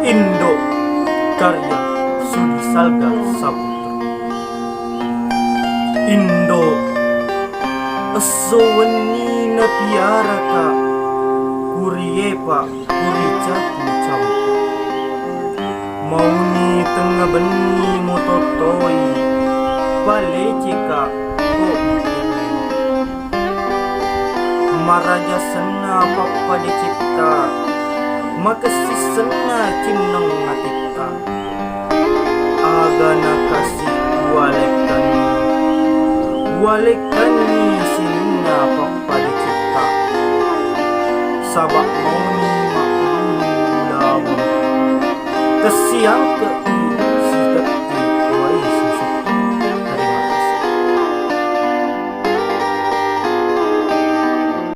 Indo karya Sudi Salga Saputra. Indo asowani na piara ka kuriepa kuricaku campa mauni tengah beni mototoi baleceka ko maraja sena papa dicipta makasih sena cimneng ngatika agana kasih walekani sinna papa dicipta sabak mauni maklum lawang kesiang ke